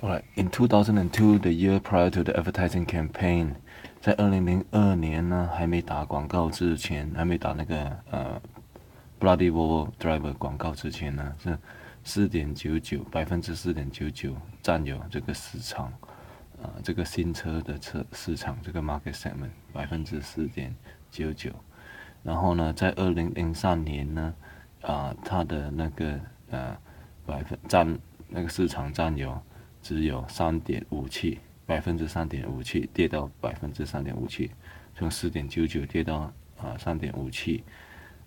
Alright, in 2002, the year prior to the advertising campaign, 在2002年呢，还没打广告之前，还没打那个Bloody Volvo Driver 广告之前呢，是4.99%占有这个市场，这个新车的市场这个 market segment 4.99%。然后呢，在2003年呢，它的那个那个市场占有只有3.57%，跌到3.57%，从4.99跌到3.57%。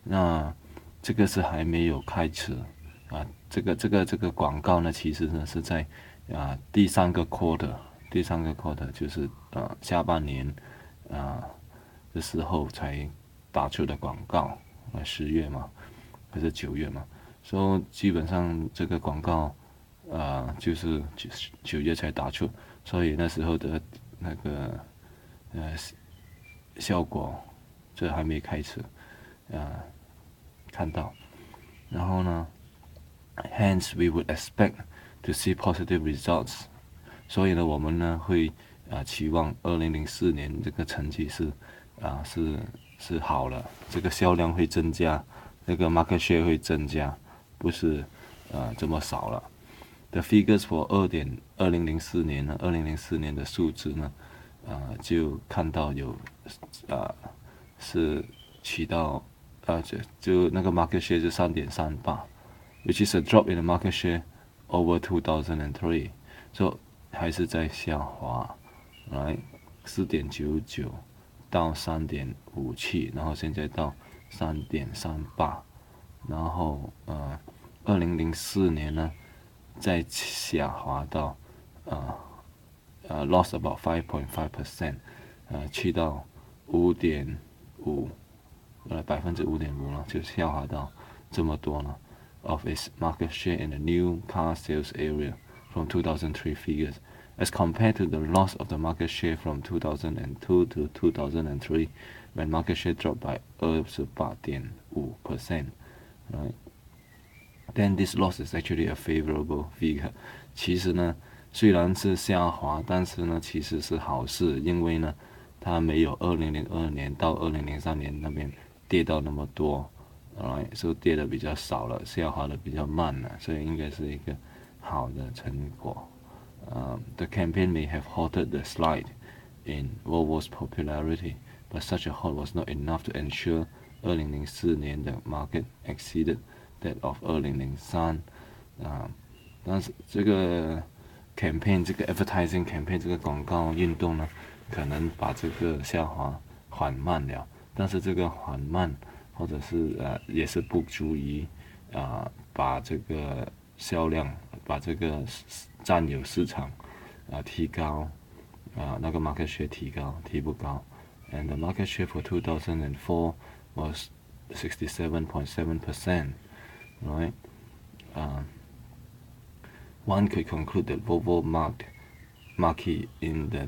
那这个是还没有开始这个广告呢，其实呢是在第三个 quarter 就是下半年的时候才打出的广告，10月嘛，还是9月嘛，所以基本上这个广告就是9月才打出，所以那时候的那个效果这还没开始看到。然后呢 ，hence we would expect to see positive results。所以呢，我们呢会期望2004年这个成绩是好了，这个销量会增加，这个 market share 会增加，不是这么少了。The figures for 2004年呢，2004年的数字呢，就看到有是起到就那个 market share 是3.38，which is a drop in the market share over 2003， so 还是在下滑，来4.99到3.57，然后现在到3.38，然后2004年呢再下滑到lost about 5.5%，去到5.5%，5%了，就下滑到这么多呢 of its market share in the new car sales area from 2003 figures, as compared to the loss of the market share from 2002 to 2003, when market share dropped by 28.5%. Right? Then this loss is actually a favorable figure. 其实呢，虽然是下滑，但是呢，其实是好事，因为呢，它没有2002年到2003年那边跌到那么多，所以跌的比较少了，下滑的比较慢了，所以应该是一个好的成果。The campaign may have halted the slide in Volvo's popularity, but such a halt was not enough to ensure 2004年的 market exceeded that of 2003。但是这个 campaign 这个 advertising campaign 这个广告运动呢，可能把这个下滑缓慢了，但是这个缓慢或者是也是不足以把这个销量，把这个占有市场提高，那个 market share 提不高。And the market share for 2004 was 67.7%, right? One could conclude that Volvo market in the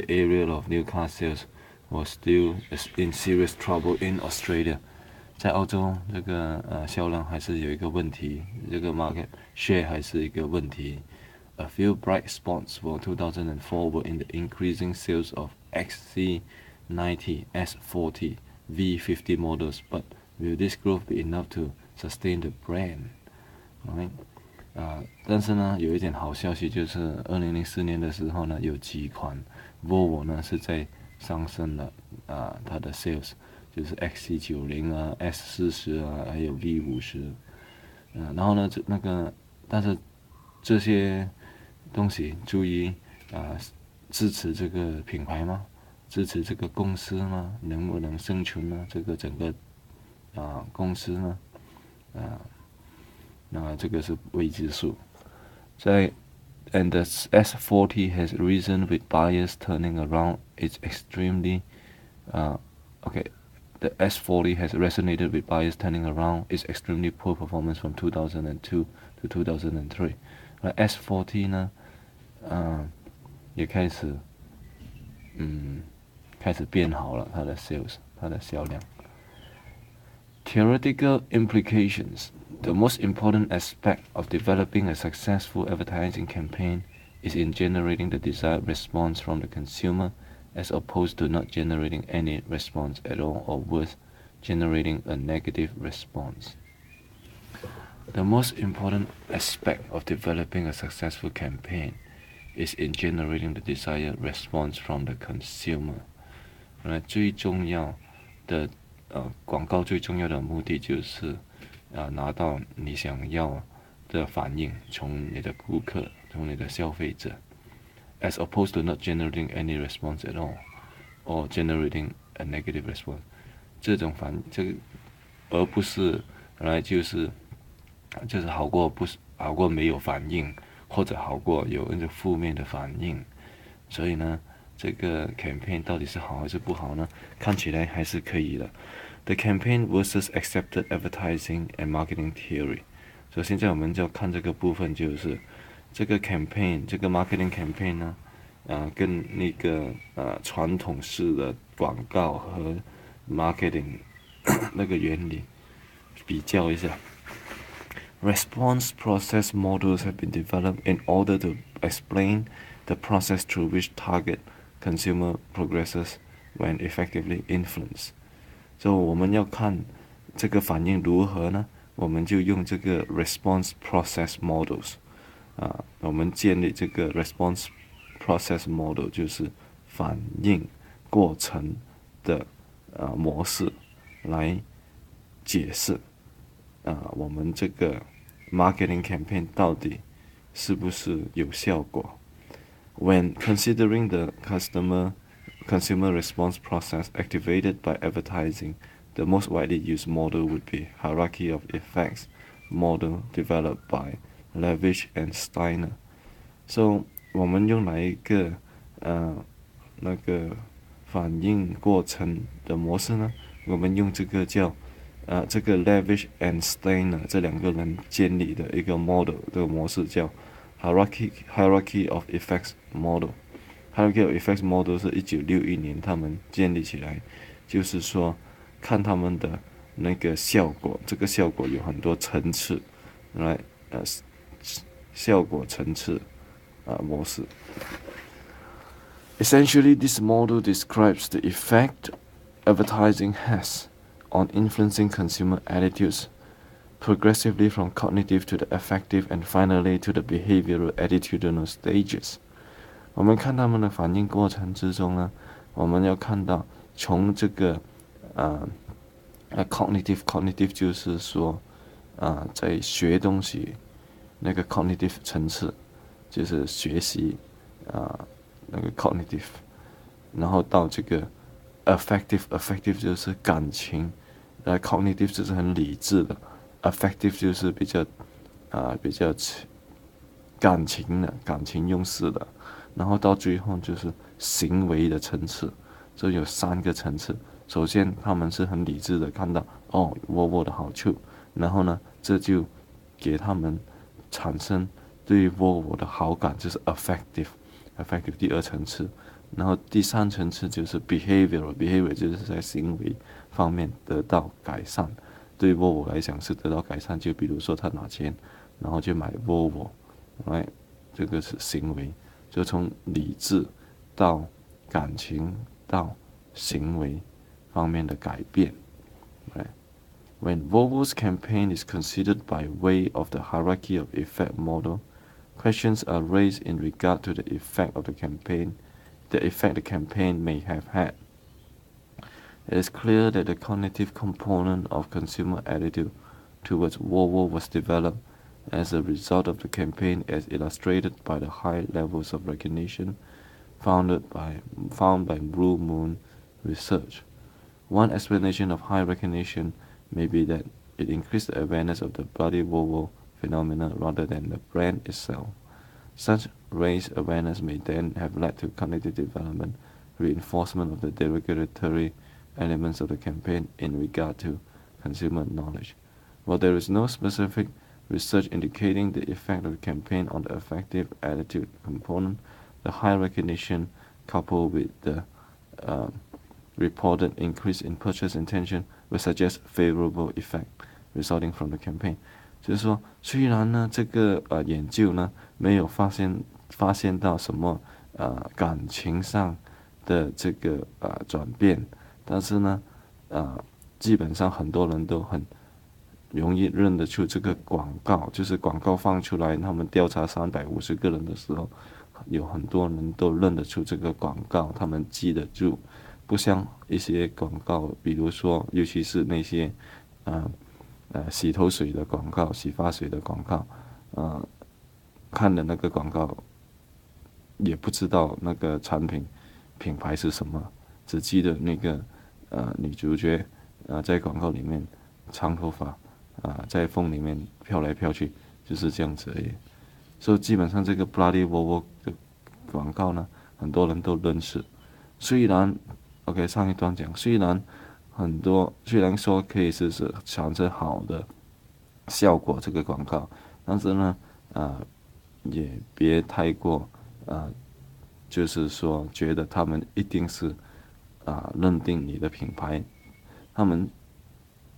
area of new car sales was still in serious trouble in Australia。在澳洲，这个销量还是有一个问题，这个 market share 还是一个问题。A few bright spots for 2004 were in the increasing sales of XC90, S40, V50 models, but will this growth be enough to sustain the brand? Right? 但是呢，有一点好消息就是2004年的时候呢，有几款 Volvo 呢是在上升了它的 sales， 就是 XC90 啊、S40 啊，还有 V50。然后呢，但是这些东西注意支持这个品牌吗？支持这个公司吗？能不能生存呢？这个整个公司呢？那这个是未知数。And the S40 has risen with buyers turning around its extremely the S40 has resonated with buyers turning around its extremely poor performance from 2002 to 2003。S40 呢，也开始变好了，它的 sales， 它的销量。Theoretical implications. The most important aspect of developing a successful advertising campaign is in generating the desired response from the consumer, as opposed to not generating any response at all, or worse, generating a negative response. The most important aspect of developing a successful campaign is in generating the desired response from the consumer. 最重要的广告最重要的目的就是拿到你想要的反应，从你的顾客，从你的消费者 ，as opposed to not generating any response at all or generating a negative response， 这个而不是就是好过没有反应，或者好过有那个负面的反应。所以呢，这个 campaign 到底是好还是不好呢？看起来还是可以的。The campaign versus accepted advertising and marketing theory。所以现在我们就要看这个部分，就是这个 campaign， 这个 marketing campaign 呢，跟那个传统式的广告和 marketing 那个原理比较一下。Response process models have been developed in order to explain the process through which target consumer progresses when effectively influenced。所以我们要看这个反应如何呢？我们就用这个 response process models。我们建立这个 response process model， 就是反应过程的模式来解释我们这个 marketing campaign 到底是不是有效果。When considering the consumer response process activated by advertising, the most widely used model would be hierarchy of effects model developed by Levish and Steiner. So 我们用哪一个那个反应过程的模式呢？我们用这个叫这个 Levish and Steiner 这两个人建立的一个 model 这个模式叫 hierarchy of effects model。Hierarchy of effects model 是1961年他们建立起来，就是说看他们的那个效果，这个效果有很多层次，来效果层次模式。Essentially, this model describes the effect advertising has on influencing consumer attitudes, progressively from cognitive to the affective and finally to the behavioral attitudinal stages。我们看他们的反应过程之中呢，我们要看到从这个cognitive 就是说在学东西那个 cognitive 层次，就是学习那个 cognitive， 然后到这个 affective 就是感情cognitive 就是很理智的 affective 就是比较感情用事的，然后到最后就是行为的层次，所以有3个层次。首先他们是很理智的看到Volvo 的好处，然后呢这就给他们产生对 Volvo 的好感，就是 affective 第2层次。然后第3层次就是 behavior 就是在行为方面得到改善，对 Volvo 来讲是得到改善，就比如说他拿钱然后就买 Volvo， 这个是行为，就从理智到感情到行为方面的改变。When Volvo's campaign is considered by way of the hierarchy of effect model, questions are raised in regard to the effect the campaign may have had. It is clear that the cognitive component of consumer attitude towards Volvo was developed as a result of the campaign, as illustrated by the high levels of recognition found by Blue Moon research. One explanation of high recognition may be that it increased the awareness of the bloody Volvo phenomena rather than the brand itself. Such raised awareness may then have led to cognitive development, reinforcement of the derogatory elements of the campaign in regard to consumer knowledge. While there is no specific research indicating the effect of the campaign on the affective attitude component, the high recognition coupled with the reported increase in purchase intention will suggest favorable effect resulting from the campaign。就是说，虽然呢这个研究呢没有发现发现到什么感情上的这个转变，但是呢基本上很多人都很容易认得出这个广告，就是广告放出来，他们调查350个人的时候，有很多人都认得出这个广告，他们记得住，不像一些广告，比如说尤其是那些洗头水的广告、洗发水的广告，看的那个广告也不知道那个产品品牌是什么，只记得那个女主角在广告里面长头发在风里面飘来飘去，就是这样子而已。所以基本上这个 Bloody Volvo 的广告呢，很多人都认识。虽然 OK 上一段讲，虽然说可以是产生好的效果这个广告，但是呢也别太过就是说觉得他们一定是认定你的品牌，他们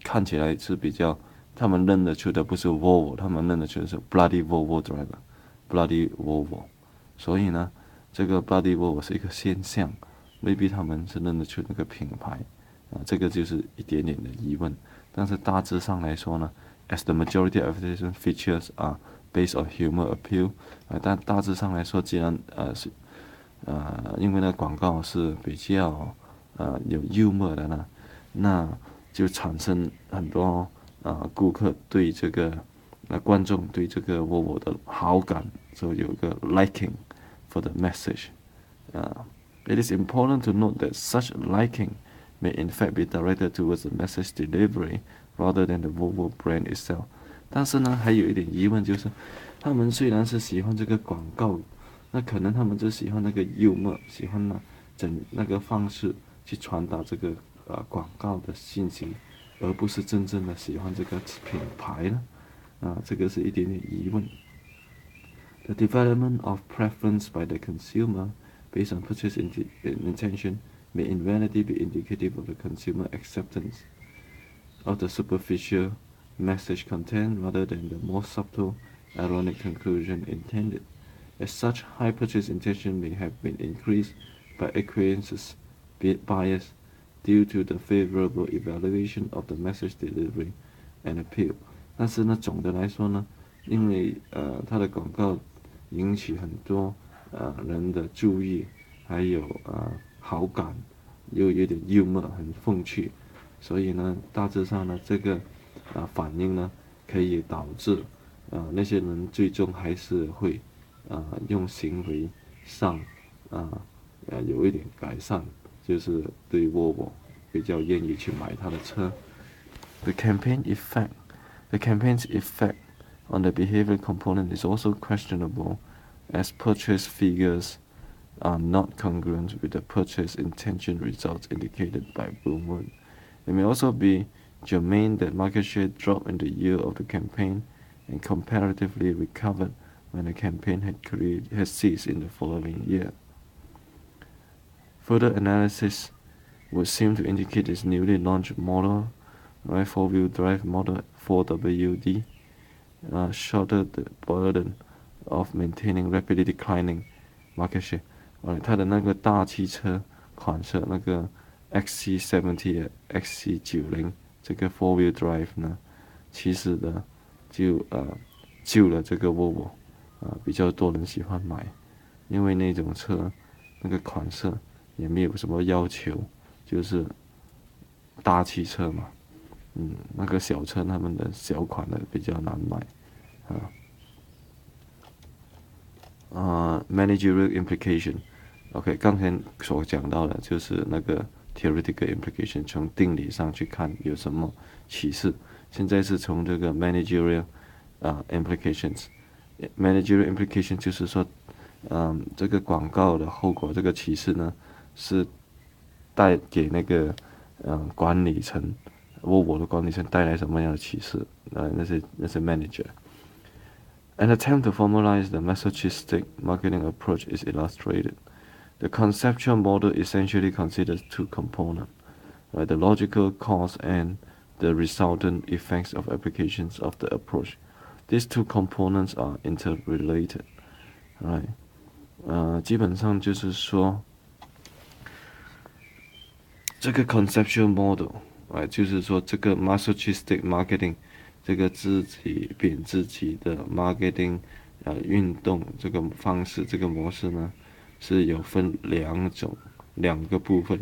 看起来是比较，他们认得出的不是 Volvo， 他们认得出的是 Bloody Volvo Driver，Bloody Volvo。所以呢，这个 Bloody Volvo 是一个现象，未必他们是认得出那个品牌这个就是一点点的疑问。但是大致上来说呢，as the majority of advertisement features are based on humor appeal，但大致上来说，既然因为那广告是比较有幽默的呢，那就产生很多顾客对这个观众对这个Volvo的好感，所以有一个 liking for the message。It is important to note that such liking may in fact be directed towards the message delivery rather than the Volvo brand itself。但是呢，还有一点疑问就是，他们虽然是喜欢这个广告，那可能他们就喜欢那个幽默，喜欢那个方式去传达这个广告的信息，而不是真正的喜欢这个品牌呢？这个是一点点疑问。The development of preference by the consumer based on purchase intention may in reality be indicative of the consumer acceptance of the superficial message content rather than the more subtle, ironic conclusion intended. As such, high purchase intention may have been increased by acquaintances bias due to the favorable evaluation of the message delivery and appeal. 但是呢，总的来说呢，因为它的广告引起很多人的注意，还有好感，又有点幽默，很风趣，所以呢，大致上呢，这个反应呢，可以导致那些人最终还是会用行为上有一点改善，就是对Volvo比较愿意去买他的车。The campaign's effect on the behavior component is also questionable, as purchase figures are not congruent with the purchase intention results indicated by Bloomberg. It may also be germane that market share dropped in the year of the campaign and comparatively recovered when the campaign had ceased in the following year. Further analysis would seem to indicate its newly launched model, four-wheel drive Model 4WD, shoulder the burden of maintaining rapidly declining market share。它的那个大汽车款式那个 XC70 XC90这个 four-wheel drive 呢，其实呢就救了这个 Volvo，比较多人喜欢买，因为那种车那个款式也没有什么要求，就是大汽车嘛，那个小车他们的小款的比较难买managerial implication。OK， 刚才所讲到的就是那个 theoretical implication， 从定理上去看有什么启示。现在是从这个 managerial implications。managerial implication 就是说，这个广告的后果，这个启示呢，是带给那个管理层，Volvo的管理层带来什么样的启示？那些 manager。An attempt to formalize the Masochistic marketing approach is illustrated. The conceptual model essentially considers two components, the logical cause and the resultant effects of applications of the approach. These two components are interrelated. Right? 基本上就是说这个 conceptual model，就是说这个 Masochistic marketing，这个自己贬自己的 marketing，运动这个方式，这个模式呢，是有分两个部分，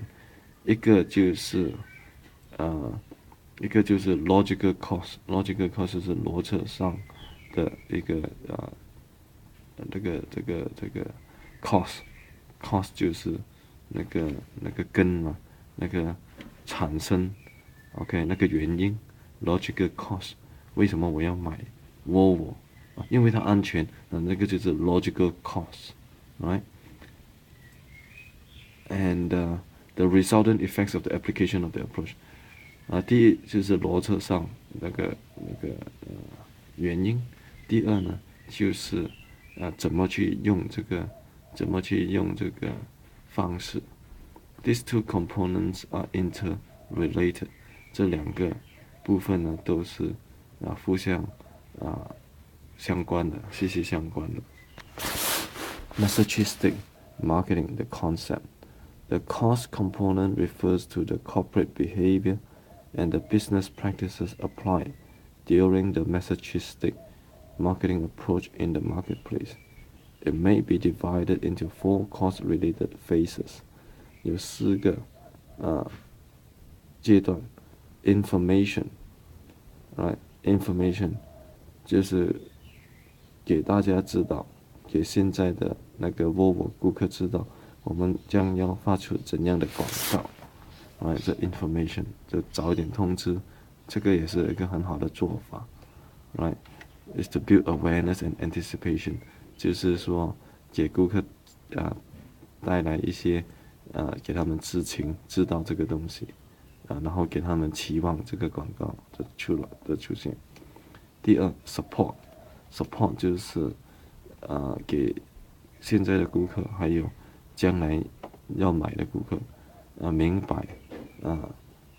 一个就是logical cost，logical cost 是逻辑上的一个这个 cost 就是那个根嘛，那个产生 OK 那个原因 logical cost， 为什么我要买 Volvo，因为它安全，那个就是 logical cost，right？ And the resultant effects of the application of the approach， 第一就是逻辑上原因，第二呢就是怎么去用这个方式。These two components are interrelated， 这两个部分呢都是互相相关的，息息相关的。Masochistic marketing, the concept. The cost component refers to the corporate behavior and the business practices applied during the masochistic marketing approach in the marketplace. It may be divided into 4 cost-related phases. 有4个阶段 information right information 就是给大家知道，给现在的那个 Volvo 顾客知道我们将要发出怎样的广告，这 information 就早一点通知，这个也是一个很好的做法，right is to build awareness and anticipation， 就是说给顾客带来一些给他们知道这个东西，然后给他们期望这个广告的出现。第二 support 就是给现在的顾客还有将来要买的顾客明白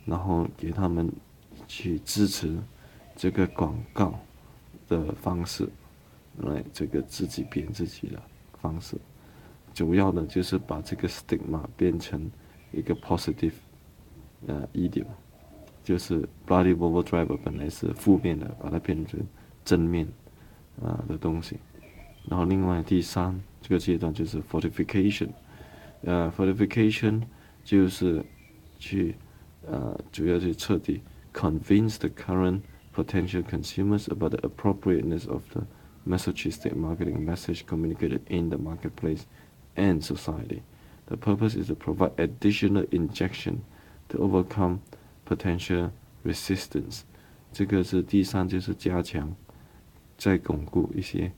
然后给他们去支持这个广告的方式，这个自己贬自己的方式。主要的就是把这个 stigma 变成一个 positive idiom， 就是 bloody Volvo driver 本来是负面的，把它变成正面的东西。然后另外第3这个阶段就是 fortification，fortification 就是去主要是彻底 convince the current potential consumers about the appropriateness of the masochistic marketing message communicated in the marketplace and society. The purpose is to provide additional injection to overcome potential resistance. 这个是第3，就是加强，再巩固一些，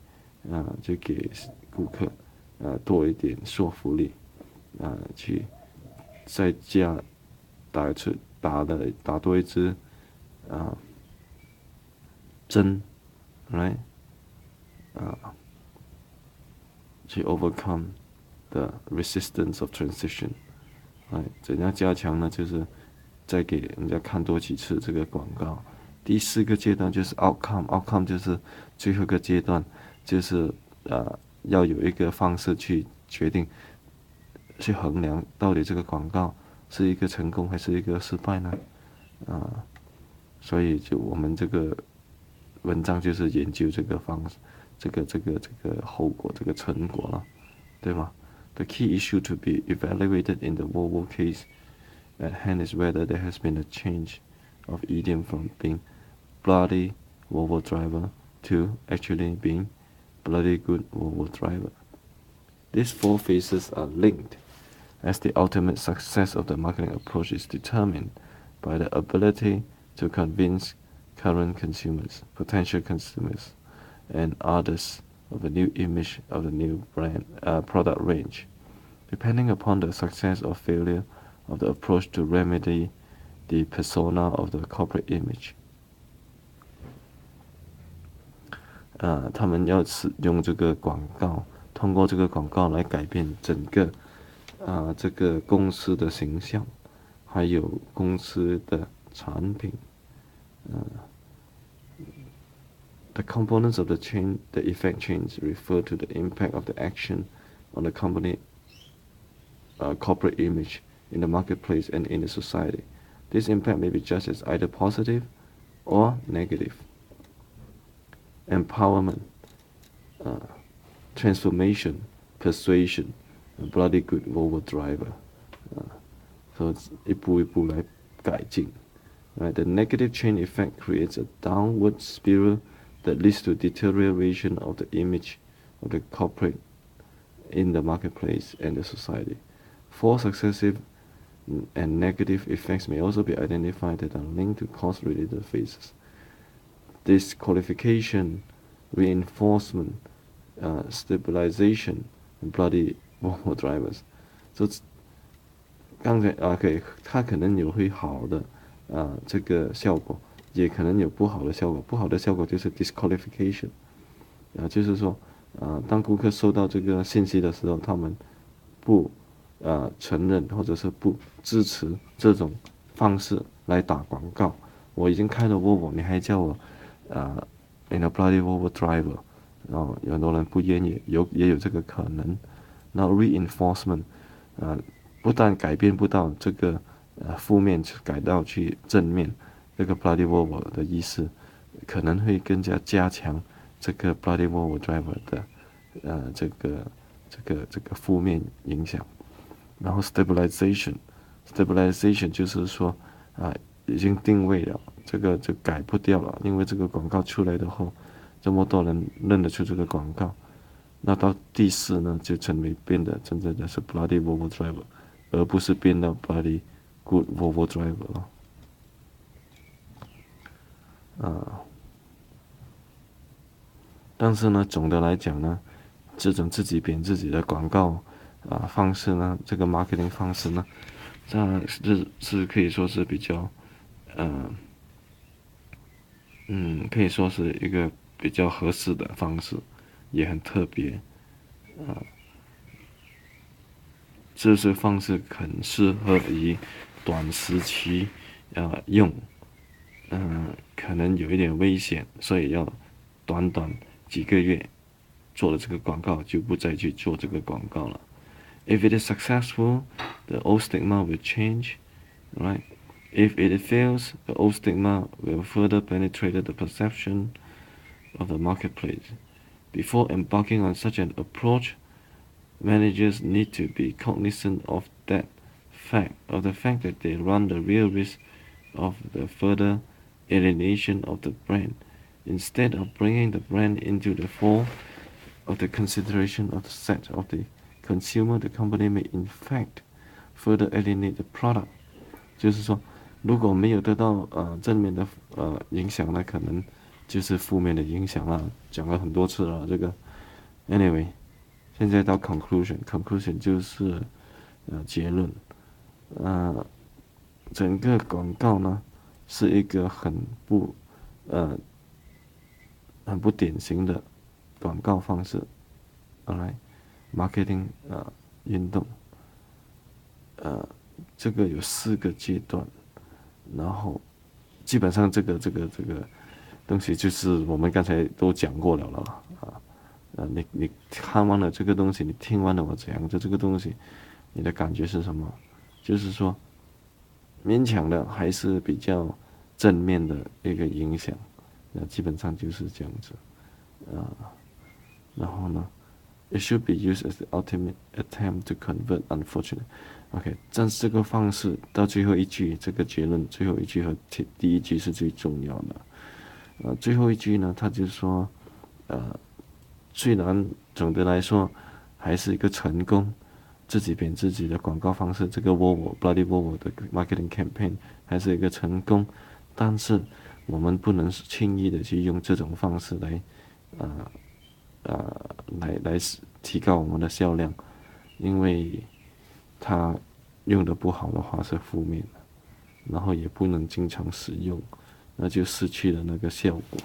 就给顾客多一点说服力，去再打多一支针，去 overcome the resistance of transition， 怎样加强呢？就是再给人家看多几次这个广告。第4个阶段就是 outcome 就是最后一个阶段，就是要有一个方式去决定，去衡量到底这个广告是一个成功还是一个失败呢？所以就我们这个文章就是研究这个方式，这个后果，这个成果了，对吧？The key issue to be evaluated in the Volvo case at hand is whether there has been a change of idiom from being bloody Volvo driver to actually being bloody good Volvo driver. These 4 phases are linked, as the ultimate success of the marketing approach is determined by the ability to convince current consumers, potential consumers, and others of a new image of the new product range. Depending upon the success or failure of the approach to remedy the persona of the corporate image. 他们要使用这个广告，通过这个广告来改变整个这个公司的形象，还有公司的产品。The components of the effect change refer to the impact of the action on the company corporate image in the marketplace and in the society. This impact may be judged as either positive or negative. Empowerment, transformation, persuasion, a bloody good Volvo driver. So 一步一步来改进。Right, the negative chain effect creates a downward spiral that leads to deterioration of the image of the corporate in the marketplace and the society. 4 successive and negative effects may also be identified that are linked to cause-related phases. Disqualification, reinforcement, stabilization, and bloody Volvo drivers. So 刚才OK， 它可能有会好的这个效果，也可能有不好的效果。不好的效果就是 disqualification， 就是说当顾客收到这个信息的时候，他们不承认或者是不支持这种方式来打广告。我已经开了 Volvo， 你还叫我in a bloody Volvo driver， 然后有很多人不愿意，也有这个可能。那 reinforcement， 不但改变不到这个负面，改到去正面，这个 bloody Volvo 的意思可能会更加加强这个 bloody Volvo driver 的这个负面影响。然后 stabilization 就是说已经定位了，这个就改不掉了，因为这个广告出来的后，这么多人认得出这个广告，那到第4呢，就成为变得真正的是 bloody Volvo driver， 而不是变到 bloody good Volvo driver 了。但是呢，总的来讲呢，这种自己贬自己的广告方式呢，这个 marketing 方式呢，这是可以说是比较可以说是一个比较合适的方式，也很特别这些方式很适合于短时期用，可能有一点危险，所以要短几个月做了这个广告就不再去做这个广告了。If it is successful, the old stigma will change, right? If it fails, the old stigma will further penetrate the perception of the marketplace. Before embarking on such an approach, managers need to be cognizant of the fact that they run the real risk of the further alienation of the brand. Instead of bringing the brand into the fore of the consideration of the set of the consumer, the company may in fact further alienate the product. 就是说，如果没有得到正面的影响，那可能就是负面的影响了。讲了很多次了，这个 anyway， 现在到 conclusion 就是结论。整个广告呢是一个很不典型的广告方式，来 marketing 运动，这个有4个阶段，然后基本上这个东西就是我们刚才都讲过了你看完了这个东西，你听完了我讲的这个东西，你的感觉是什么？就是说勉强的还是比较正面的一个影响，基本上就是这样子然后呢 ，it should be used as the ultimate attempt to convert unfortunate. OK， 但是这个方式到最后一句，这个结论最后一句和第一句是最重要的。最后一句呢，他就说，虽然总的来说还是一个成功，自己贬自己的广告方式，这个 Bloody Volvo 的 marketing campaign 还是一个成功，但是我们不能轻易的去用这种方式来提高我们的销量，因为它用的不好的话是负面的，然后也不能经常使用，那就失去了那个效果。